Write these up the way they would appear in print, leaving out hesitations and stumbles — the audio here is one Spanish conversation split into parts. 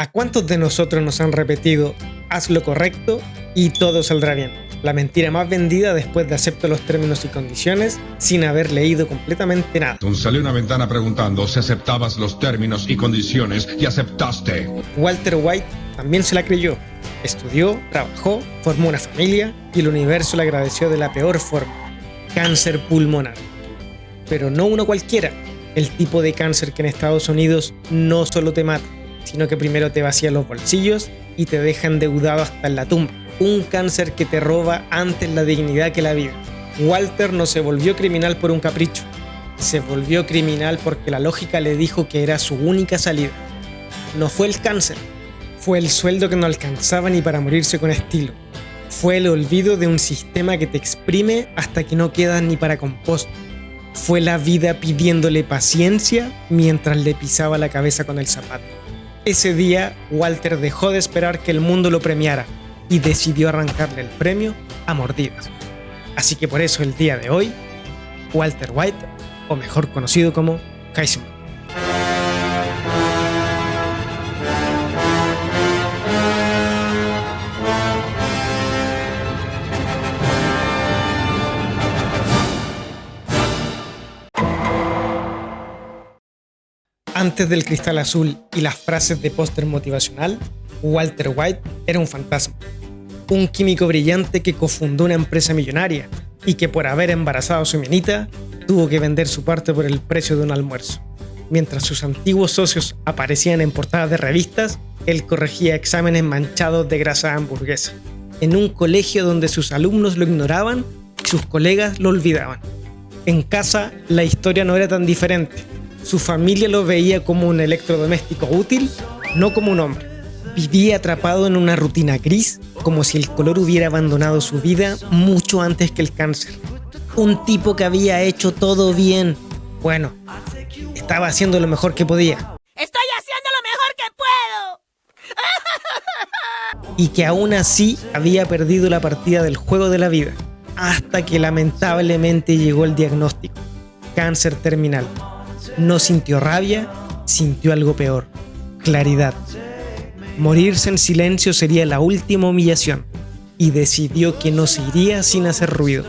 ¿A cuántos de nosotros nos han repetido haz lo correcto y todo saldrá bien? La mentira más vendida después de acepto los términos y condiciones sin haber leído completamente nada. Salió una ventana preguntando si aceptabas los términos y condiciones y aceptaste. Walter White también se la creyó. Estudió, trabajó, formó una familia y el universo le agradeció de la peor forma: cáncer pulmonar. Pero no uno cualquiera, el tipo de cáncer que en Estados Unidos no solo te mata, sino que primero te vacía los bolsillos y te deja endeudado hasta en la tumba. Un cáncer que te roba antes la dignidad que la vida. Walter no se volvió criminal por un capricho, se volvió criminal porque la lógica le dijo que era su única salida. No fue el cáncer, fue el sueldo que no alcanzaba ni para morirse con estilo. Fue el olvido de un sistema que te exprime hasta que no quedas ni para compost. Fue la vida pidiéndole paciencia mientras le pisaba la cabeza con el zapato. Ese día, Walter dejó de esperar que el mundo lo premiara y decidió arrancarle el premio a mordidas. Así que por eso el día de hoy, Walter White, o mejor conocido como Heisenberg. Antes del cristal azul y las frases de póster motivacional, Walter White era un fantasma. Un químico brillante que cofundó una empresa millonaria y que por haber embarazado a su minita tuvo que vender su parte por el precio de un almuerzo. Mientras sus antiguos socios aparecían en portadas de revistas, él corregía exámenes manchados de grasa de hamburguesa. En un colegio donde sus alumnos lo ignoraban y sus colegas lo olvidaban. En casa, la historia no era tan diferente. Su familia lo veía como un electrodoméstico útil, no como un hombre. Vivía atrapado en una rutina gris, como si el color hubiera abandonado su vida mucho antes que el cáncer. Un tipo que había hecho todo bien. Bueno, estaba haciendo lo mejor que podía. ¡Estoy haciendo lo mejor que puedo! Y que aún así había perdido la partida del juego de la vida, hasta que lamentablemente llegó el diagnóstico: cáncer terminal. No sintió rabia, sintió algo peor: claridad. Morirse en silencio sería la última humillación, y decidió que no se iría sin hacer ruido.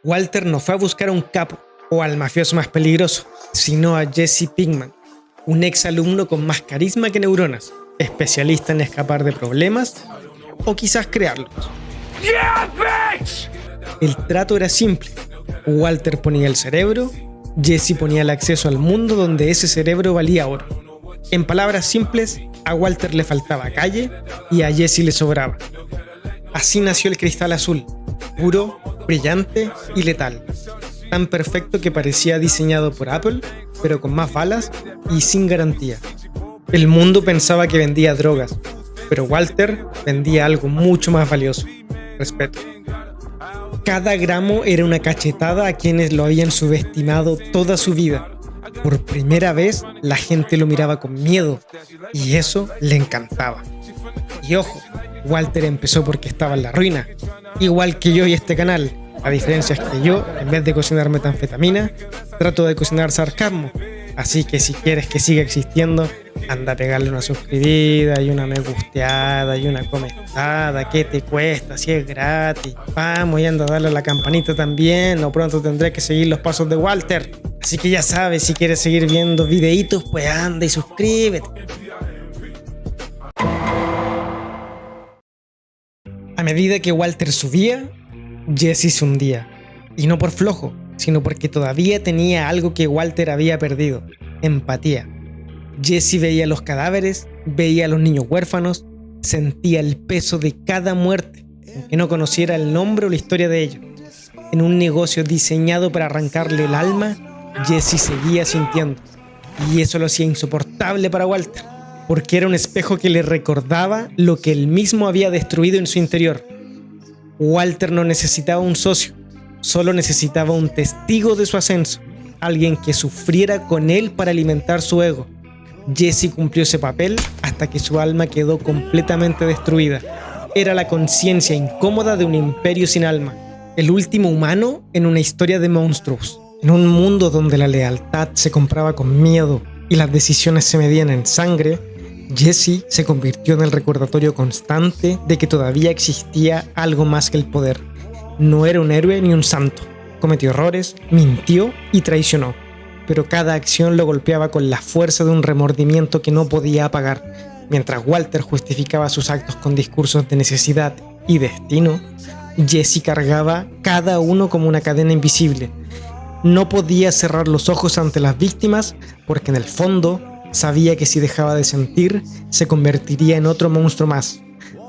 Walter no fue a buscar a un capo o al mafioso más peligroso, sino a Jesse Pinkman, un ex alumno con más carisma que neuronas, especialista en escapar de problemas o quizás crearlos. ¡Yeah, bitch! El trato era simple: Walter ponía el cerebro, Jesse ponía el acceso al mundo donde ese cerebro valía oro. En palabras simples, a Walter le faltaba calle y a Jesse le sobraba. Así nació el cristal azul, puro, brillante y letal. Tan perfecto que parecía diseñado por Apple, pero con más balas y sin garantía. El mundo pensaba que vendía drogas, pero Walter vendía algo mucho más valioso: respeto. Cada gramo era una cachetada a quienes lo habían subestimado toda su vida. Por primera vez, la gente lo miraba con miedo, y eso le encantaba. Y ojo, Walter empezó porque estaba en la ruina, igual que yo y este canal. La diferencia es que yo, en vez de cocinar metanfetamina, trato de cocinar sarcasmo. Así que si quieres que siga existiendo, anda a pegarle una suscribida y una me gusteada y una comentada. ¿Qué te cuesta? Si es gratis. Vamos, y anda a darle a la campanita también, o pronto tendré que seguir los pasos de Walter. Así que ya sabes, si quieres seguir viendo videitos, pues anda y suscríbete. A medida que Walter subía, Jesse se hundía. Y no por flojo, sino porque todavía tenía algo que Walter había perdido: empatía. Jesse veía los cadáveres, veía a los niños huérfanos, sentía el peso de cada muerte, aunque no conociera el nombre o la historia de ellos. En un negocio diseñado para arrancarle el alma, Jesse seguía sintiendo, y eso lo hacía insoportable para Walter, porque era un espejo que le recordaba lo que él mismo había destruido en su interior. Walter no necesitaba un socio, solo necesitaba un testigo de su ascenso, alguien que sufriera con él para alimentar su ego. Jesse cumplió ese papel hasta que su alma quedó completamente destruida. Era la conciencia incómoda de un imperio sin alma, el último humano en una historia de monstruos. En un mundo donde la lealtad se compraba con miedo y las decisiones se medían en sangre, Jesse se convirtió en el recordatorio constante de que todavía existía algo más que el poder. No era un héroe ni un santo. Cometió errores, mintió y traicionó, pero cada acción lo golpeaba con la fuerza de un remordimiento que no podía apagar. Mientras Walter justificaba sus actos con discursos de necesidad y destino, Jesse cargaba cada uno como una cadena invisible. No podía cerrar los ojos ante las víctimas porque en el fondo sabía que si dejaba de sentir, se convertiría en otro monstruo más.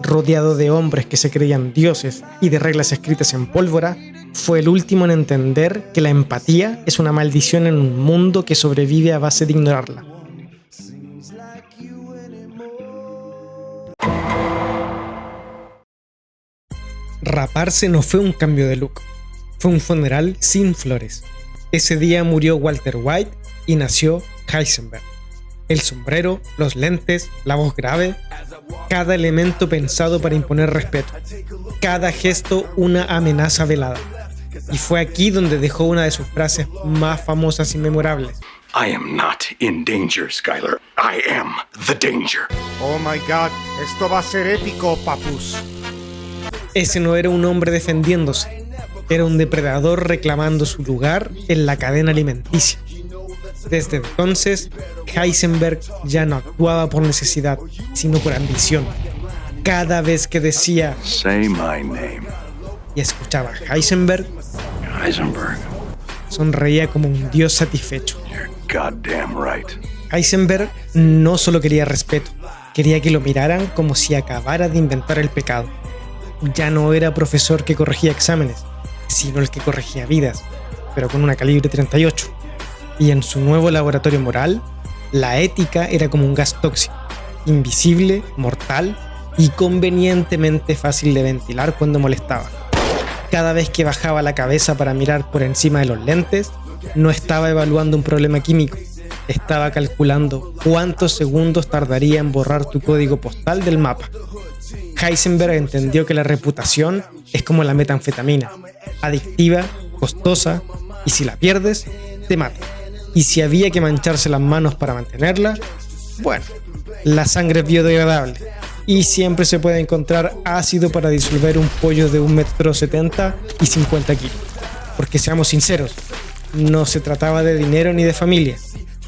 Rodeado de hombres que se creían dioses y de reglas escritas en pólvora, fue el último en entender que la empatía es una maldición en un mundo que sobrevive a base de ignorarla. Raparse no fue un cambio de look, fue un funeral sin flores. Ese día murió Walter White y nació Heisenberg. El sombrero, los lentes, la voz grave, cada elemento pensado para imponer respeto, cada gesto una amenaza velada. Y fue aquí donde dejó una de sus frases más famosas y memorables. I am not in danger, Skyler. I am the danger. Oh my God, esto va a ser épico, papus. Ese no era un hombre defendiéndose, era un depredador reclamando su lugar en la cadena alimenticia. Desde entonces, Heisenberg ya no actuaba por necesidad, sino por ambición. Cada vez que decía Say my name. y escuchaba Heisenberg, Heisenberg. sonreía como un dios satisfecho. You're goddamn right. Heisenberg no solo quería respeto, quería que lo miraran como si acabara de inventar el pecado. Ya no era profesor que corregía exámenes, sino el que corregía vidas, pero con una calibre 38. Y en su nuevo laboratorio moral, la ética era como un gas tóxico, invisible, mortal y convenientemente fácil de ventilar cuando molestaba. Cada vez que bajaba la cabeza para mirar por encima de los lentes, no estaba evaluando un problema químico, estaba calculando cuántos segundos tardaría en borrar tu código postal del mapa. Heisenberg entendió que la reputación es como la metanfetamina, adictiva, costosa, y si la pierdes, te mata. Y si había que mancharse las manos para mantenerla, bueno, la sangre es biodegradable y siempre se puede encontrar ácido para disolver un pollo de 1,70 m y 50 kilos. Porque seamos sinceros, no se trataba de dinero ni de familia,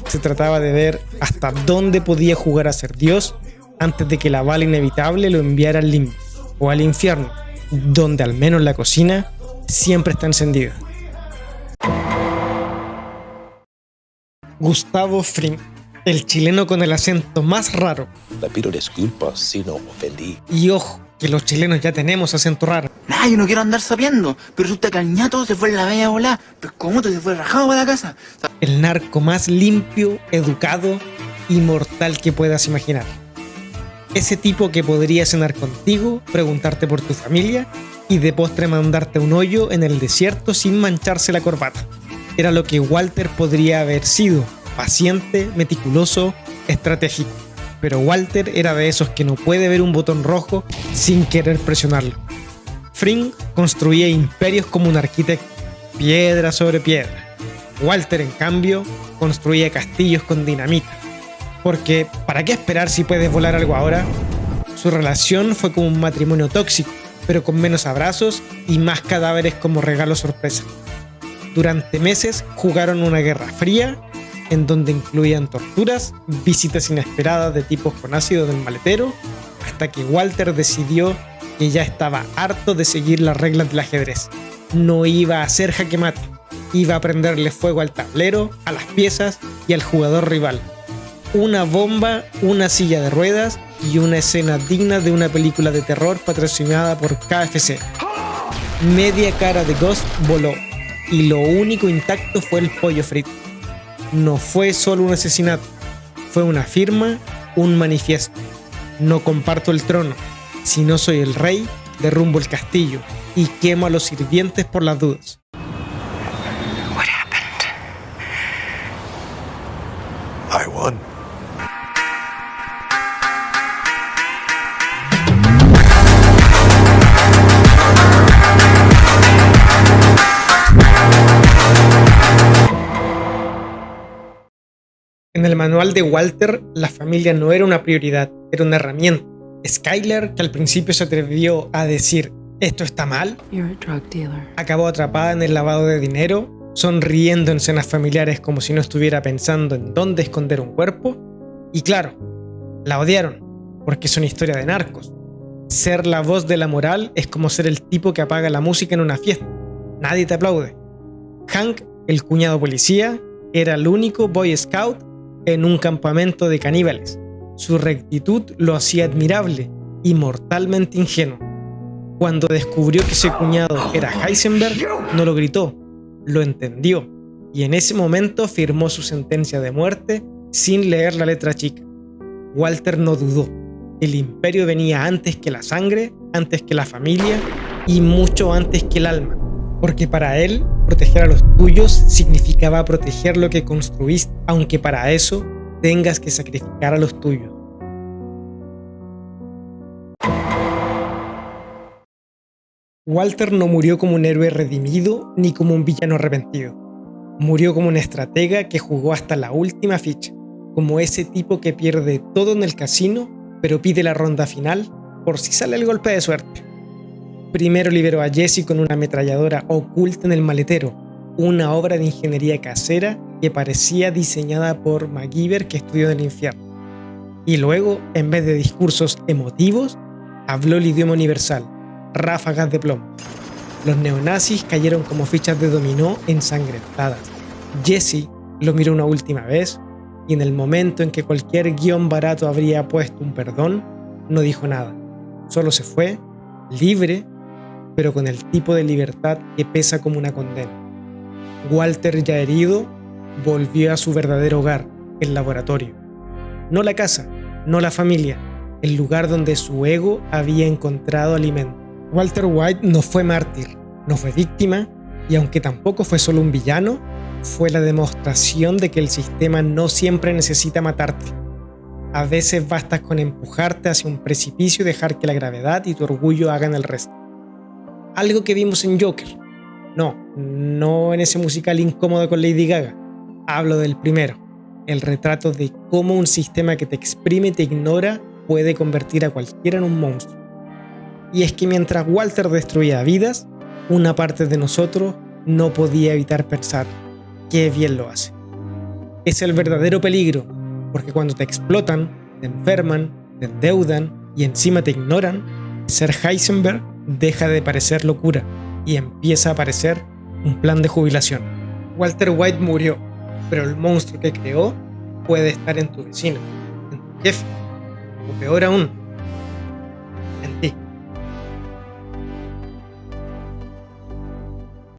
se trataba de ver hasta dónde podía jugar a ser Dios antes de que la bala inevitable lo enviara al limbo o al infierno, donde al menos la cocina siempre está encendida. Gustavo Fring, el chileno con el acento más raro. Le pido disculpas si no ofendí. Y ojo, que los chilenos ya tenemos acento raro. Nah, yo no quiero andar sabiendo, pero resulta que el ñato se fue en la bella volá, pues como te se fue rajado para la casa. El narco más limpio, educado y mortal que puedas imaginar. Ese tipo que podría cenar contigo, preguntarte por tu familia y de postre mandarte un hoyo en el desierto sin mancharse la corbata. Era lo que Walter podría haber sido, paciente, meticuloso, estratégico. Pero Walter era de esos que no puede ver un botón rojo sin querer presionarlo. Fring construía imperios como un arquitecto, piedra sobre piedra. Walter, en cambio, construía castillos con dinamita. Porque, ¿para qué esperar si puedes volar algo ahora? Su relación fue como un matrimonio tóxico, pero con menos abrazos y más cadáveres como regalo sorpresa. Durante meses jugaron una guerra fría, en donde incluían torturas, visitas inesperadas de tipos con ácido del maletero, hasta que Walter decidió que ya estaba harto de seguir las reglas del ajedrez. No iba a hacer jaque mate, iba a prenderle fuego al tablero, a las piezas y al jugador rival. Una bomba, una silla de ruedas y una escena digna de una película de terror patrocinada por KFC. Media cara de Ghost voló y lo único intacto fue el pollo frito. No fue solo un asesinato, fue una firma, un manifiesto. No comparto el trono, si no soy el rey, derrumbo el castillo y quemo a los sirvientes por las dudas. What happened? I won. En el manual de Walter, la familia no era una prioridad, era una herramienta. Skyler, que al principio se atrevió a decir «¿esto está mal?», You're a drug dealer. acabó atrapada en el lavado de dinero, sonriendo en cenas familiares como si no estuviera pensando en dónde esconder un cuerpo. Y claro, la odiaron, porque es una historia de narcos. Ser la voz de la moral es como ser el tipo que apaga la música en una fiesta. Nadie te aplaude. Hank, el cuñado policía, era el único Boy Scout en un campamento de caníbales. Su rectitud lo hacía admirable y mortalmente ingenuo. Cuando descubrió que ese cuñado era Heisenberg, no lo gritó, lo entendió, y en ese momento firmó su sentencia de muerte sin leer la letra chica. Walter no dudó. El imperio venía antes que la sangre, antes que la familia y mucho antes que el alma, porque para él proteger a los tuyos significaba proteger lo que construiste, aunque para eso tengas que sacrificar a los tuyos. Walter no murió como un héroe redimido ni como un villano arrepentido. Murió como un estratega que jugó hasta la última ficha, como ese tipo que pierde todo en el casino, pero pide la ronda final por si sale el golpe de suerte. Primero liberó a Jesse con una ametralladora oculta en el maletero, una obra de ingeniería casera que parecía diseñada por MacGyver, que estudió en el infierno. Y luego, en vez de discursos emotivos, habló el idioma universal, ráfagas de plomo. Los neonazis cayeron como fichas de dominó ensangrentadas. Jesse lo miró una última vez y en el momento en que cualquier guión barato habría puesto un perdón, no dijo nada. Solo se fue, libre, pero con el tipo de libertad que pesa como una condena. Walter, ya herido, volvió a su verdadero hogar, el laboratorio. No la casa, no la familia, el lugar donde su ego había encontrado alimento. Walter White no fue mártir, no fue víctima, y aunque tampoco fue solo un villano, fue la demostración de que el sistema no siempre necesita matarte. A veces basta con empujarte hacia un precipicio y dejar que la gravedad y tu orgullo hagan el resto. Algo que vimos en Joker. No en ese musical incómodo con Lady Gaga. Hablo del primero, el retrato de cómo un sistema que te exprime y te ignora puede convertir a cualquiera en un monstruo. Y es que mientras Walter destruía vidas, una parte de nosotros no podía evitar pensar, qué bien lo hace. Es el verdadero peligro, porque cuando te explotan, te enferman, te endeudan y encima te ignoran, ser Heisenberg deja de parecer locura y empieza a parecer un plan de jubilación. Walter White murió, pero el monstruo que creó puede estar en tu vecino, en tu jefe, o peor aún,